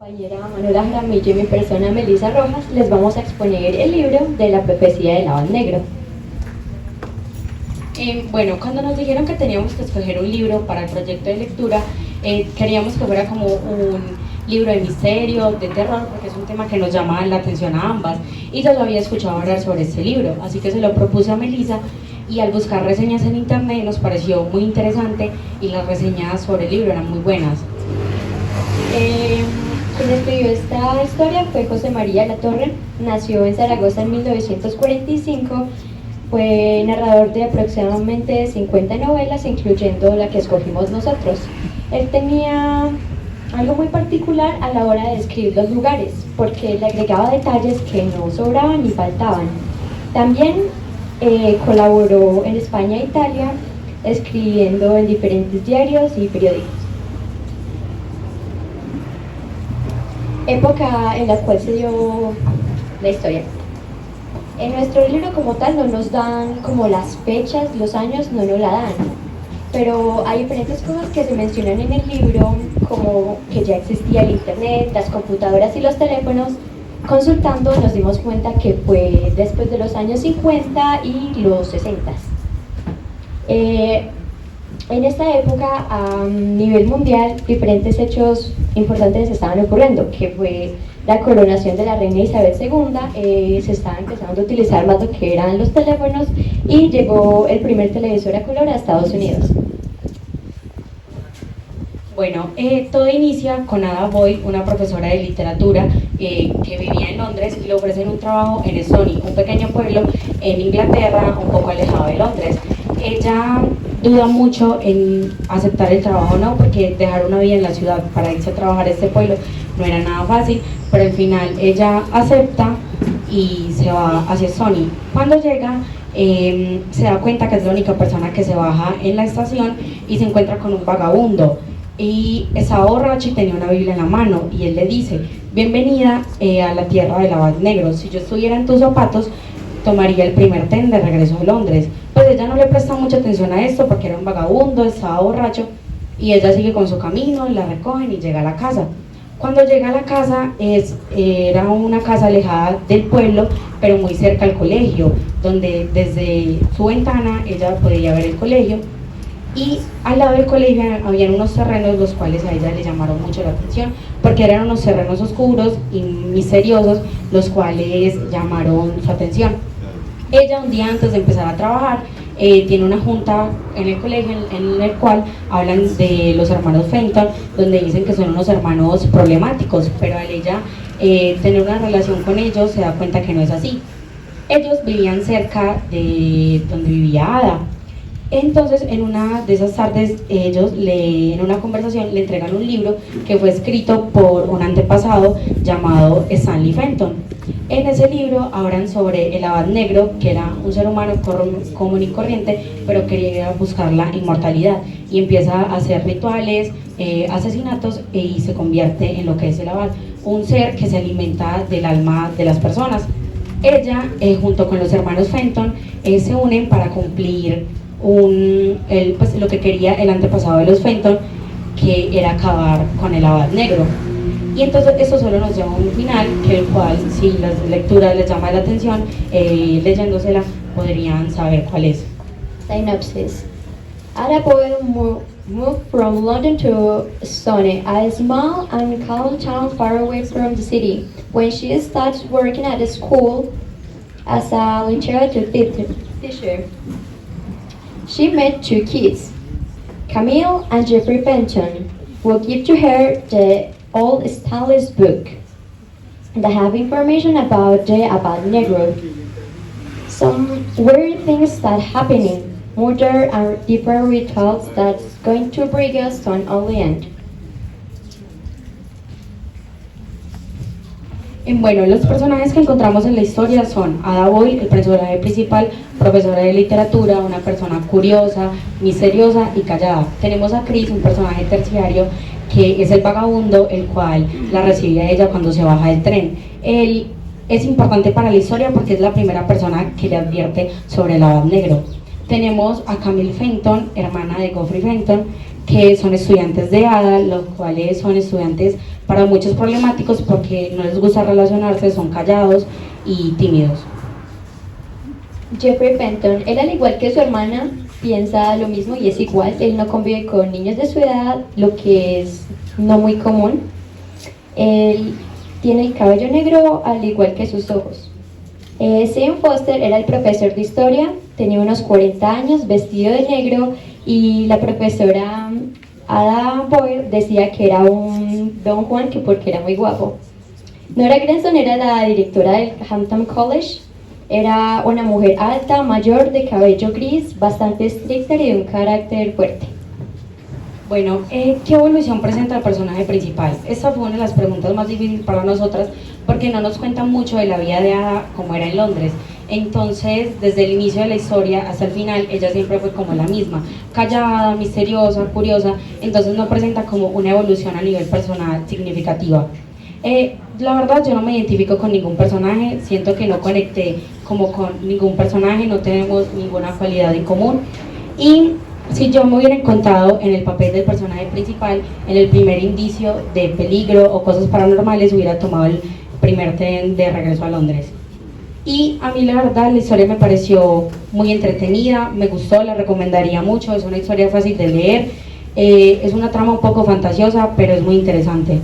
compañera Manuela Jaramillo y mi persona Melissa Rojas les vamos a exponer el libro de la profecía del Abad Negro. Bueno, cuando nos dijeron que teníamos que escoger un libro para el proyecto de lectura, queríamos que fuera como un libro de misterio, de terror, porque es un tema que nos llama la atención a ambas, y yo lo había escuchado hablar sobre este libro, así que se lo propuse a Melissa, y al buscar reseñas en internet nos pareció muy interesante, y las reseñas sobre el libro eran muy buenas. Quien escribió esta historia fue José María La Torre, nació en Zaragoza en 1945, fue narrador de aproximadamente 50 novelas, incluyendo la que escogimos nosotros. Él tenía algo muy particular a la hora de describir los lugares, porque le agregaba detalles que no sobraban ni faltaban. También colaboró en España e Italia, escribiendo en diferentes diarios y periódicos. Época en la cual se dio la historia. En nuestro libro como tal no nos dan como las fechas, los años no nos la dan, pero hay diferentes cosas que se mencionan en el libro, como que ya existía el internet, las computadoras y los teléfonos. Consultando nos dimos cuenta que fue después de los años 50 y los 60. En esta época, a nivel mundial, diferentes hechos importantes estaban ocurriendo, que fue la coronación de la reina Isabel II, se estaba empezando a utilizar más lo que eran los teléfonos y llegó el primer televisor a color a Estados Unidos. Bueno, todo inicia con Ada Boyle, una profesora de literatura que vivía en Londres, y le ofrecen un trabajo en Stony, un pequeño pueblo en Inglaterra, un poco alejado de Londres. Ella duda mucho en aceptar el trabajo, ¿no? Porque dejar una vida en la ciudad para irse a trabajar a este pueblo no era nada fácil, pero al final ella acepta y se va hacia Stony. Cuando llega, se da cuenta que es la única persona que se baja en la estación y se encuentra con un vagabundo. Y estaba borracho y tenía una Biblia en la mano, y él le dice: bienvenida a la tierra del Abad Negro, si yo estuviera en tus zapatos tomaría el primer tren de regreso a Londres. Pues ella no le presta mucha atención a esto porque era un vagabundo, estaba borracho, y ella sigue con su camino, la recogen y llega a la casa. Cuando llega a la casa, era una casa alejada del pueblo, pero muy cerca al colegio, donde desde su ventana ella podía ver el colegio. Y al lado del colegio habían unos terrenos los cuales a ella le llamaron mucho la atención, porque eran unos terrenos oscuros y misteriosos, los cuales llamaron su atención. Ella, un día antes de empezar a trabajar, tiene una junta en el colegio en el cual hablan de los hermanos Fenton, donde dicen que son unos hermanos problemáticos, pero al ella tener una relación con ellos se da cuenta que no es así. Ellos vivían cerca de donde vivía Ada. Entonces, en una de esas tardes, ellos en una conversación le entregan un libro que fue escrito por un antepasado llamado Stanley Fenton. En ese libro hablan sobre el Abad Negro, que era un ser humano común y corriente, pero quería buscar la inmortalidad, y empieza a hacer rituales, asesinatos, y se convierte en lo que es el Abad, un ser que se alimenta del alma de las personas. Ella, junto con los hermanos Fenton, se unen para cumplir pues, lo que quería el antepasado de los Fenton, que era acabar con el Abad Negro. Y entonces esto solo nos lleva a un final, que el cual, si las lecturas les llama la atención, leyéndosela podrían saber cuál es. Synopsis. Ada Boyle moved from London to Stony, a small and calm town far away from the city, when she started working at a school as a literature teacher. She met two kids, Camille and Jeffrey Fenton, who give to her the old Stanley's book that have information about the Abad Negro. Some weird things that happening, murder and deeper rituals that's going to bring us to an only end. Bueno, los personajes que encontramos en la historia son Ada Boyle, el personaje principal, profesora de literatura, una persona curiosa, misteriosa y callada. Tenemos a Chris, un personaje terciario, que es el vagabundo, el cual la recibe a ella cuando se baja del tren. Él es importante para la historia porque es la primera persona que le advierte sobre el Abad Negro. tenemos a Camille Fenton, hermana de Geoffrey Fenton, que son estudiantes de ADA, los cuales son estudiantes para muchos problemáticos porque no les gusta relacionarse, son callados y tímidos. Jeffrey Fenton, él al igual que su hermana, piensa lo mismo y es igual. Él no convive con niños de su edad, lo que es no muy común. Él tiene el cabello negro al igual que sus ojos. Stephen Foster era el profesor de historia, tenía unos 40 años, vestido de negro, y la profesora Ada Boyle decía que era un Don Juan, que porque era muy guapo. Nora Grenson era la directora del Hampton College. Era una mujer alta, mayor, de cabello gris, bastante estricta y de un carácter fuerte. Bueno, ¿qué evolución presenta el personaje principal? Esta fue una de las preguntas más difíciles para nosotras porque no nos cuentan mucho de la vida de Ada como era en Londres. Entonces, desde el inicio de la historia hasta el final, ella siempre fue como la misma, callada, misteriosa, curiosa, entonces no presenta como una evolución a nivel personal significativa. La verdad, yo no me identifico con ningún personaje, siento que no conecté como con ningún personaje, no tenemos ninguna cualidad en común, y si yo me hubiera encontrado en el papel del personaje principal, en el primer indicio de peligro o cosas paranormales, hubiera tomado el primer tren de regreso a Londres. Y a mí la verdad la historia me pareció muy entretenida, me gustó, la recomendaría mucho, es una historia fácil de leer, es una trama un poco fantasiosa, pero es muy interesante.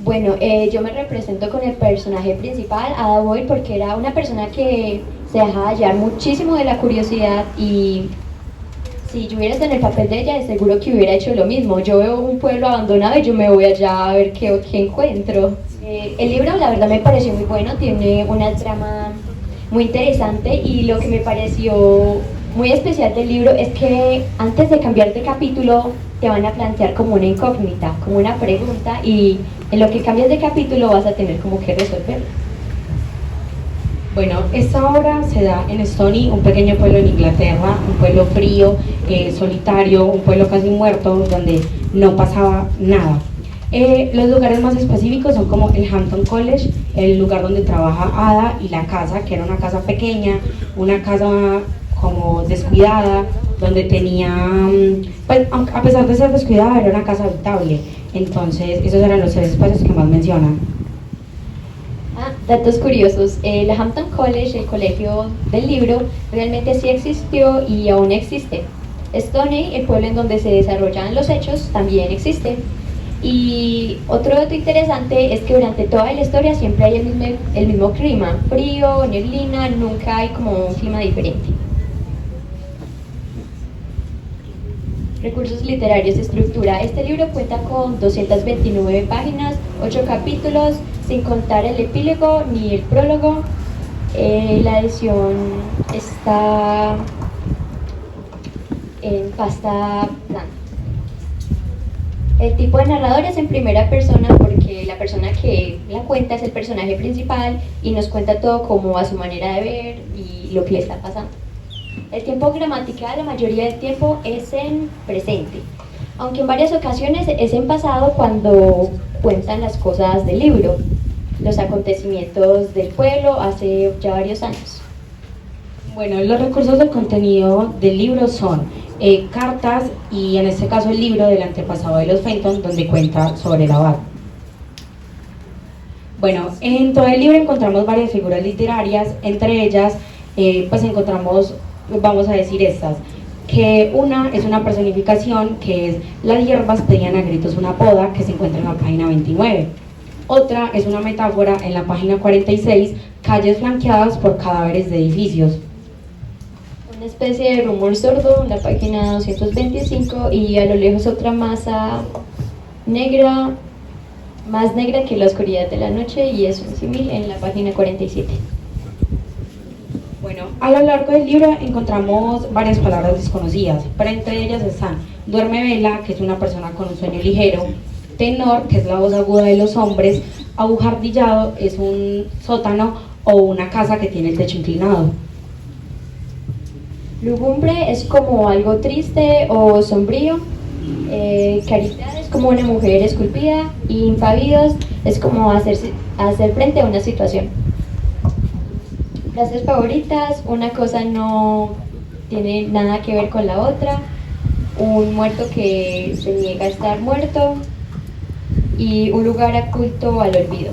Bueno, yo me represento con el personaje principal, Ada Boyle, porque era una persona que se dejaba llevar muchísimo de la curiosidad, y si yo hubiera estado en el papel de ella, de seguro que hubiera hecho lo mismo. Yo veo un pueblo abandonado y yo me voy allá a ver qué encuentro. El libro la verdad me pareció muy bueno, tiene una trama muy interesante, y lo que me pareció muy especial del libro es que antes de cambiar de capítulo te van a plantear como una incógnita, como una pregunta, y en lo que cambias de capítulo vas a tener como que resolverlo. Bueno, esta obra se da en Stony, un pequeño pueblo en Inglaterra, un pueblo frío, solitario, un pueblo casi muerto, donde no pasaba nada. Los lugares más específicos son como el Hampton College, el lugar donde trabaja Ada, y la casa, que era una casa pequeña, una casa como descuidada, donde tenía, pues a pesar de ser descuidada, era una casa habitable. Entonces, esos eran los 3 espacios que más mencionan. Datos curiosos, el Hampton College, el colegio del libro, realmente sí existió y aún existe. Stoney, el pueblo en donde se desarrollan los hechos, también existe. Y otro dato interesante es que durante toda la historia siempre hay el mismo clima, frío, neblina, nunca hay como un clima diferente. Recursos literarios, estructura. Este libro cuenta con 229 páginas, 8 capítulos, sin contar el epílogo ni el prólogo. La edición está en pasta blanca. El tipo de narrador es en primera persona porque la persona que la cuenta es el personaje principal y nos cuenta todo como a su manera de ver y lo que le está pasando. El tiempo gramatical la mayoría del tiempo es en presente, aunque en varias ocasiones es en pasado cuando cuentan las cosas del libro, los acontecimientos del pueblo hace ya varios años. Bueno, los recursos del contenido del libro son cartas y en este caso el libro del antepasado de los Fenton, donde cuenta sobre el abad. Bueno, en todo el libro encontramos varias figuras literarias, entre ellas pues encontramos, vamos a decir estas, que una es una personificación que es las hierbas pedían a gritos una poda, que se encuentra en la página 29. Otra es una metáfora en la página 46, calles flanqueadas por cadáveres de edificios. Una especie de rumor sordo en la página 225, y a lo lejos otra masa negra, más negra que la oscuridad de la noche, y es un símil en la página 47. Bueno, a lo largo del libro encontramos varias palabras desconocidas, pero entre ellas están duerme vela, que es una persona con un sueño ligero; tenor, que es la voz aguda de los hombres; abujardillado es un sótano o una casa que tiene el techo inclinado. Lugumbre es como algo triste o sombrío. Caridad es como una mujer esculpida, y impávidos es como hacer frente a una situación. Frases favoritas: una cosa no tiene nada que ver con la otra, un muerto que se niega a estar muerto y un lugar oculto al olvido.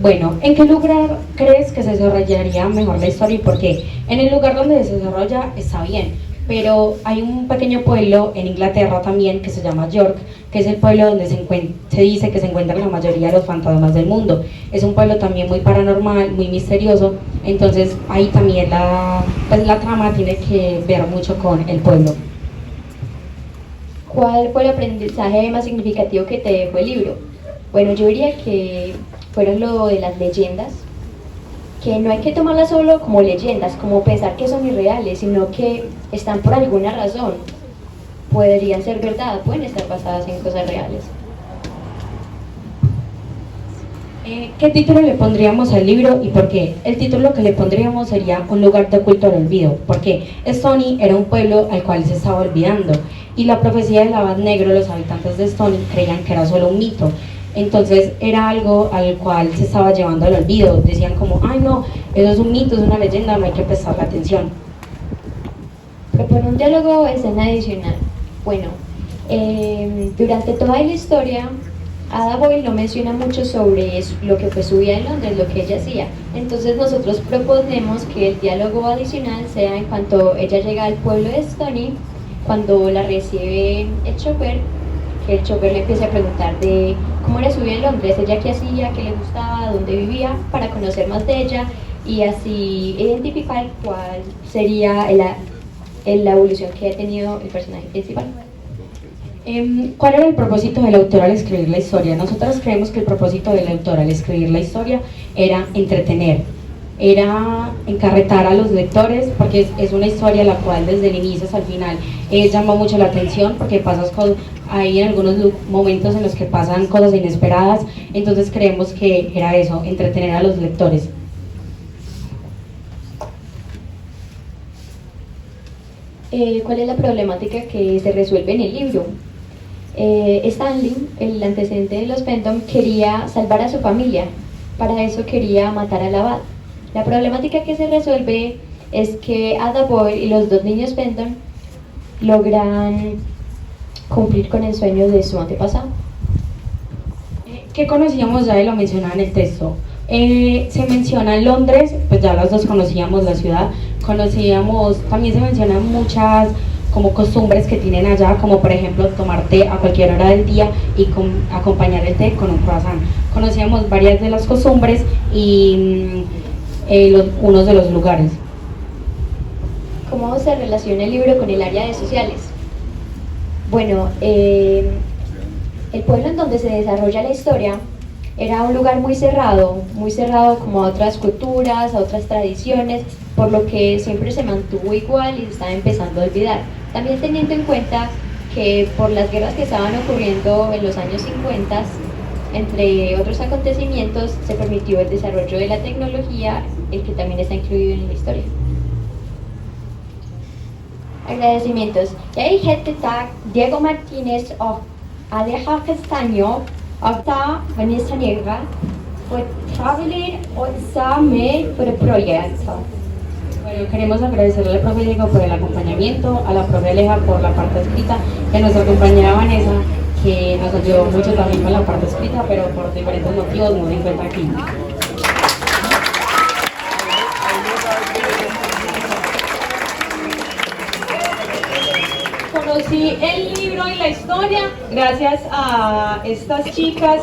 Bueno, ¿en qué lugar crees que se desarrollaría mejor la historia y por qué? En el lugar donde se desarrolla está bien, pero hay un pequeño pueblo en Inglaterra también que se llama York, que es el pueblo donde se dice que se encuentran la mayoría de los fantasmas del mundo. Es un pueblo también muy paranormal, muy misterioso, entonces ahí también la trama tiene que ver mucho con el pueblo. ¿Cuál fue el aprendizaje más significativo que te dejó el libro? Bueno, yo diría que fueron lo de las leyendas, que no hay que tomarlas solo como leyendas, como pensar que son irreales, sino que están por alguna razón. Podrían ser verdad, pueden estar basadas en cosas reales. ¿Qué título le pondríamos al libro y por qué? El título que le pondríamos sería Un lugar de oculto al olvido, porque Stony era un pueblo al cual se estaba olvidando y la profecía del abad negro, los habitantes de Stony creían que era solo un mito, entonces era algo al cual se estaba llevando al olvido, decían como, ay no, eso es un mito, es una leyenda, no hay que prestarle atención. Propone un diálogo, escena adicional. Bueno, durante toda la historia, Ada Boyle no menciona mucho sobre lo que fue su vida en Londres, lo que ella hacía. Entonces nosotros proponemos que el diálogo adicional sea en cuanto ella llega al pueblo de Stony, cuando la recibe el chofer, que el chofer le empieza a preguntar de cómo era su vida en Londres, ella qué hacía, qué le gustaba, dónde vivía, para conocer más de ella y así identificar cuál sería la evolución que ha tenido el personaje principal. ¿Cuál era el propósito del autor al escribir la historia? Nosotros creemos que el propósito del autor al escribir la historia era entretener, era encarretar a los lectores, porque es una historia la cual desde el inicio hasta el final llama mucho la atención, porque hay algunos momentos en los que pasan cosas inesperadas, entonces creemos que era eso, entretener a los lectores. ¿Cuál es la problemática que se resuelve en el libro? Stanley, el antecedente de los Fenton, quería salvar a su familia, para eso quería matar al abad. La problemática que se resuelve es que Ada Boyle y los dos niños Fenton logran cumplir con el sueño de su antepasado. ¿Qué conocíamos ya y lo mencionaba en el texto? Se menciona Londres, pues ya las dos conocíamos la ciudad, también se mencionan muchas como costumbres que tienen allá, como por ejemplo tomar té a cualquier hora del día y acompañar el té con un croissant. Conocíamos varias de las costumbres y unos de los lugares. ¿Cómo se relaciona el libro con el área de sociales? Bueno, el pueblo en donde se desarrolla la historia era un lugar muy cerrado como a otras culturas, a otras tradiciones, por lo que siempre se mantuvo igual y se estaba empezando a olvidar. También teniendo en cuenta que por las guerras que estaban ocurriendo en los años 50, entre otros acontecimientos, se permitió el desarrollo de la tecnología, el que también está incluido en la historia. Agradecimientos. Jeg heter Diego Martínez och Aleja Castaño och Vanessa Negra för traveler och med för proyecto. Bueno, queremos agradecerle al profe Diego por el acompañamiento, a la profe Aleja por la parte escrita, y a nuestra compañera Vanessa, que nos ayudó mucho también con la parte escrita, pero por diferentes motivos no se encuentra aquí. Conocí el libro y la historia gracias a estas chicas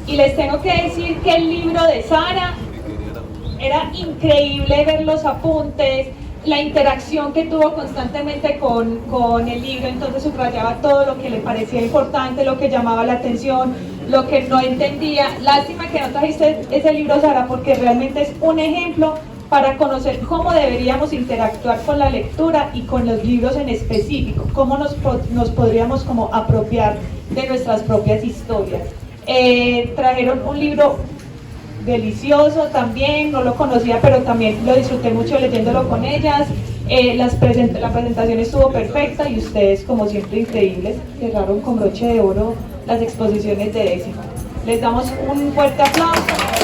y les tengo que decir que el libro de Sara era increíble ver los apuntes, la interacción que tuvo constantemente con el libro, entonces subrayaba todo lo que le parecía importante, lo que llamaba la atención, lo que no entendía. Lástima que no trajiste ese libro, Sara, porque realmente es un ejemplo para conocer cómo deberíamos interactuar con la lectura y con los libros en específico, cómo nos podríamos como apropiar de nuestras propias historias. Trajeron un libro delicioso también, no lo conocía, pero también lo disfruté mucho leyéndolo con ellas. La presentación estuvo perfecta y ustedes, como siempre, increíbles, cerraron con broche de oro las exposiciones de décimo. Les damos un fuerte aplauso.